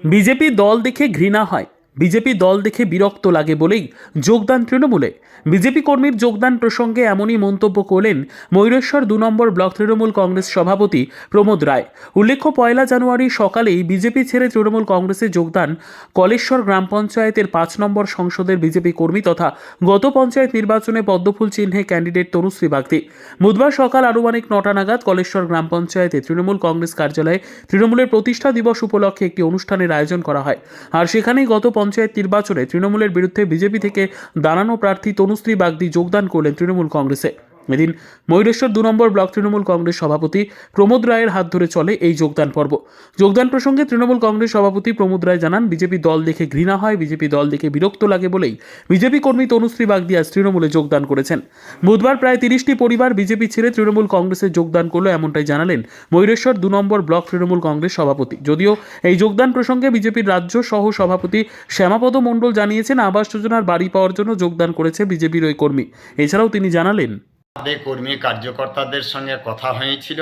BJP দল দেখে ঘৃণা হয়, বিজেপি দল দেখে বিরক্ত লাগে বলেই যোগদান তৃণমূলে। বিজেপি কর্মীর যোগদান প্রসঙ্গে এমনই মন্তব্য করলেন ময়ূরেশ্বর 2 নম্বর ব্লক তৃণমূল কংগ্রেস সভাপতি প্রমোদ রায়। উল্লেখ্য, 1 জানুয়ারি সকালেই বিজেপি ছেড়ে তৃণমূল কংগ্রেসে যোগদান কলেশ্বর গ্রাম পঞ্চায়েতের 5 নম্বর সংসদের বিজেপি কর্মী তথা গত পঞ্চায়েত নির্বাচনে পদ্মফুল চিহ্নে ক্যান্ডিডেট তনুশ্রী বাগদি। বুধবার সকাল আনুমানিক 9টা নাগাদ কলেশ্বর গ্রাম পঞ্চায়েতে তৃণমূল কংগ্রেস কার্যালয়ে তৃণমূলের প্রতিষ্ঠা দিবস উপলক্ষে একটি অনুষ্ঠানের আয়োজন করা হয়। আর সেখানেই গত পঞ্চায়েত নির্বাচনে তৃণমূলের বিরুদ্ধে বিজেপি থেকে দাঁড়ানো প্রার্থী তনুশ্রী বাগদি যোগদান করলেন তৃণমূল কংগ্রেসে। এদিন ময়ূরেশ্বর 2 নম্বর ব্লক তৃণমূল কংগ্রেস সভাপতি প্রমোদ রায়ের হাত ধরে চলে এই যোগদান পর্ব। যোগদান প্রসঙ্গে তৃণমূল কংগ্রেস সভাপতি প্রমোদ রায় জানান, বিজেপি দল দেখে ঘৃণা হয়, বিজেপি দল দেখে বিরক্ত লাগে বলেই বিজেপি কর্মী তনুশ্রী বাগদি আজ তৃণমূলে যোগদান করেছেন। বুধবার প্রায় 30টি পরিবার বিজেপি ছেড়ে তৃণমূল কংগ্রেসে যোগদান করলো, এমনটাই জানালেন ময়ূরেশ্বর 2 নম্বর ব্লক তৃণমূল কংগ্রেস সভাপতি। যদিও এই যোগদান প্রসঙ্গে বিজেপির রাজ্য সহ সভাপতি শ্যামাপদ মণ্ডল জানিয়েছেন, আবাস যোজনার বাড়ি পাওয়ার জন্য যোগদান করেছে বিজেপির ওই কর্মী। এছাড়াও তিনি জানালেন, আমাদের কর্মী কার্যকর্তাদের সঙ্গে কথা হয়েছিল।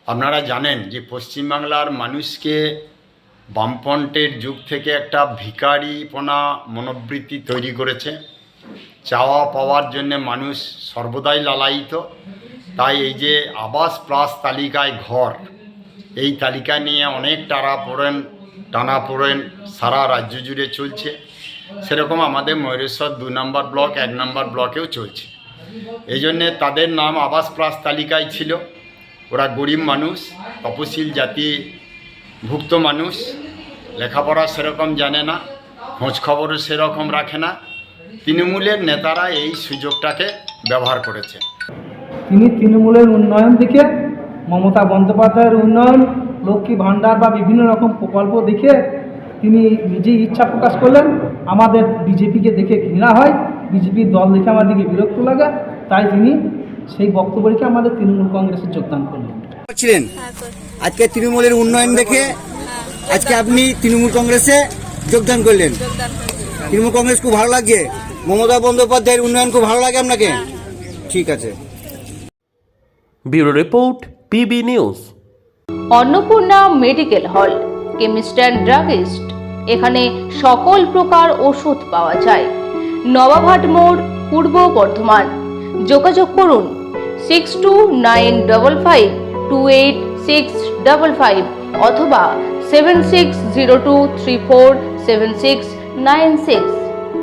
আপনারা জানেন যে পশ্চিমবাংলার মানুষকে বামফ্রন্টের যুগ থেকে একটা ভিখারিপনা মনোবৃত্তি তৈরি করেছে। চাওয়া পাওয়ার জন্য মানুষ সর্বদাই লালায়িত। তাই এই যে আবাস প্লাস তালিকায় ঘর, এই তালিকা নিয়ে অনেক টানাপোড়েন সারা রাজ্য জুড়ে চলছে। সেরকম আমাদের ময়ূরেশ্বর 2 নম্বর ব্লক 1 নম্বর ব্লকেও চলছে। এই জন্যে তাদের নাম আবাস প্লাস তালিকায় ছিল। ওরা গরিব মানুষ, তপশিল জাতি ভুক্ত মানুষ, লেখাপড়া সেরকম জানে না, খোঁজখবরও সেরকম রাখে না। তৃণমূলের নেতারা এই সুযোগটাকে ব্যবহার করেছে। তিনি তৃণমূলের উন্নয়ন দেখে, মমতা বন্দ্যোপাধ্যায়ের উন্নয়ন, লক্ষ্মী ভাণ্ডার বা বিভিন্ন রকম প্রকল্প দেখে তিনি নিজেই ইচ্ছা প্রকাশ করলেন। আমাদের বিজেপিকে দেখে ঘৃণা হয়, বিজেপির দল দেখে আমাদেরকে বিরক্ত লাগে, তাই তিনি সেই বক্তব্য রেখে আমাদের তৃণমূল কংগ্রেসে যোগদান করলেন। আজকে তৃণমূলের উন্নয়ন দেখে আজকে আপনি তৃণমূল কংগ্রেসে যোগদান করলেন। তৃণমূল কংগ্রেস খুব ভালো লাগছে, মমতা বন্দ্যোপাধ্যায়ের উন্নয়ন খুব ভালো লাগে আপনাকে? ঠিক আছে। Bureau report, PB news. Annapurna medical hall, chemist and druggist. এখানে সকল প্রকার ওষুধ পাওয়া যায়। নবাবহাট মোড়, পূর্ব বর্ধমান। যোগাযোগ করুন 6295528655 অথবা 7602347696।